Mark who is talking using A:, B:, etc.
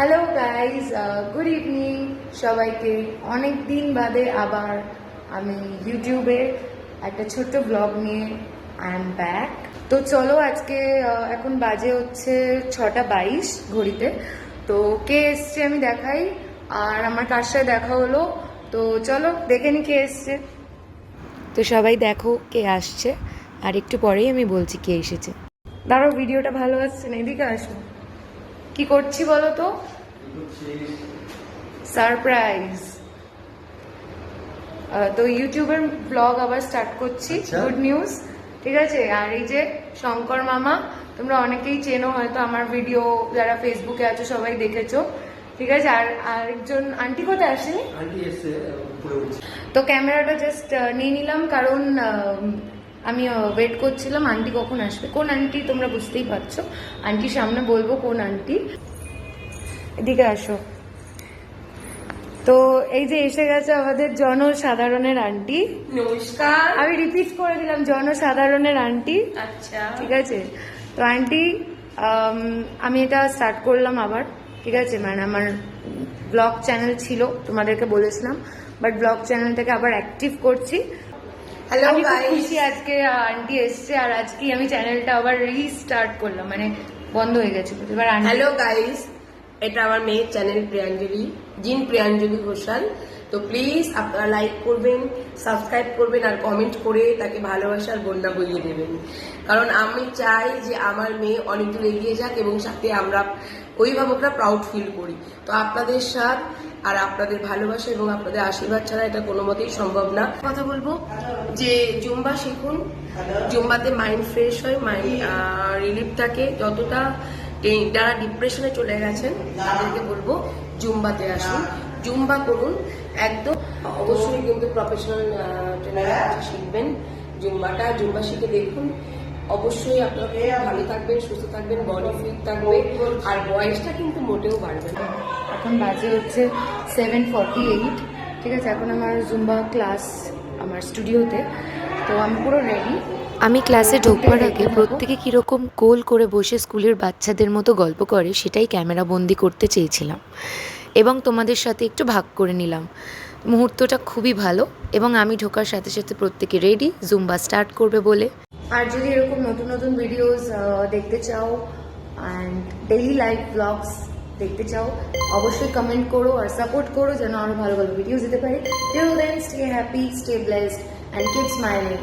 A: Hello guys, good evening সবাইকে। অনেক দিন বাদে আবার আমি ইউটিউবে একটা ছোট্ট ব্লগ নিয়ে আই এম ব্যাক। তো চলো আজকে এখন বাজে হচ্ছে 6:22 ঘড়িতে। তো কে এসছে আমি দেখাই, আর আমার কার সাথে দেখা হলো। তো চলো দেখে নি কে এসছে। তো সবাই দেখো কে আসছে, আর একটু পরেই আমি বলছি কে এসেছে। দাঁড়াও, ভিডিওটা ভালো আসছে না, এদিকে আসো। কি করছি বলো তো? সারপ্রাইজ। তো ইউটিউবের ব্লগ আবার স্টার্ট করছি, গুড নিউজ, ঠিক আছে। আর এই যে শঙ্কর মামা, তোমরা অনেকেই চেনো হয়তো, আমার ভিডিও যারা ফেসবুকে আছো সবাই দেখেছো, ঠিক আছে। আর আরেকজন আন্টি কোথায় আসেনি, তো ক্যামেরাটা জাস্ট নিয়ে নিলাম, কারণ আমি ওয়েট করছিলাম আন্টি কখন আসবে। কোন আন্টি তোমরা বুঝতেই পারছো, আন্টির সামনে বলবো কোন আন্টি। এদিকে আসো। তো এই যে এসে গেছে আমাদের জনসাধারণের আন্টি।
B: নমস্কার।
A: আমি রিপিট করে দিলাম, জনসাধারণের আন্টি।
B: আচ্ছা,
A: ঠিক আছে। তো আন্টি, আমি এটা স্টার্ট করলাম আবার, ঠিক আছে। মানে আমার ব্লগ চ্যানেল ছিল, তোমাদেরকে বলেছিলাম, বাট ব্লগ চ্যানেলটাকে আবার অ্যাক্টিভ করছি।
B: হ্যালো
A: আমি খুব
B: গাইস।
A: খুশি আজকে আন্টি এসছে, আর আজকে আমি চ্যানেলটা আবার রিস্টার্ট করলাম, মানে বন্ধ হয়ে গেছিল এবার।
B: হ্যালো গাইস, এটা আমার মেয়ের চ্যানেল প্রিয়াঞ্জলি, প্রিয়াঞ্জলি ঘোষাল। তো প্লিজ আপনারা লাইক করবেন, সাবস্ক্রাইব করবেন, আর কমেন্ট করে তাকে ভালোবাসার বন্যা বইয়ে দেবেন। কারণ আমি চাই যে আমার মেয়ে অনেক দূর এগিয়ে যাক, এবং সাথে আমরা অভিভাবকরা প্রাউড ফিল করি। তো আপনাদের সাথ আর আপনাদের ভালোবাসা এবং আপনাদের আশীর্বাদ ছাড়া এটা কোনো মতেই সম্ভব না। কথা বলবো যে জুম্বা শিখুন, জুম্বাতে মাইন্ড ফ্রেশ হয়, মাইন্ড রিলিফ থাকে। যতটা যারা ডিপ্রেশনে চলে গেছেন তাদেরকে বলবো জুম্বাতে আসুন, জুম্বা করুন। একদম অবশ্যই কিন্তু প্রফেশনাল ট্রেনারের কাছে শিখবেন জুম্বাটা। জুম্বা শিখে দেখুন, অবশ্যই আপনারা ভালো থাকবেন, সুস্থ থাকবেন, বডি ফিট থাকবে, আর বয়সটা কিন্তু মোটেও বাড়বে না।
A: এখন বাজে হচ্ছে 7:48, ঠিক আছে। এখন আমার জুম্বা ক্লাস আমার স্টুডিওতে, তো আমি পুরো রেডি।
C: আমি ক্লাসে ঢোকবার আগে প্রত্যেকে কীরকম গোল করে বসে স্কুলের বাচ্চাদের মতো গল্প করে সেটাই ক্যামেরা বন্দি করতে চেয়েছিলাম, এবং তোমাদের সাথে একটু ভাগ করে নিলাম। মুহূর্তটা খুবই ভালো, এবং আমি ঢোকার সাথে সাথে প্রত্যেকে রেডি জুম্বা স্টার্ট করবে বলে।
A: আর যদি এরকম নতুন নতুন ভিডিওস দেখতে চাও অ্যান্ড ডেইলি লাইফ ব্লগস দেখতে চাও, অবশ্যই কমেন্ট করো আর সাপোর্ট করো, যেন আরো ভালো ভালো ভিডিওস দিতে পারি। Till then, stay happy, stay blessed and keep smiling.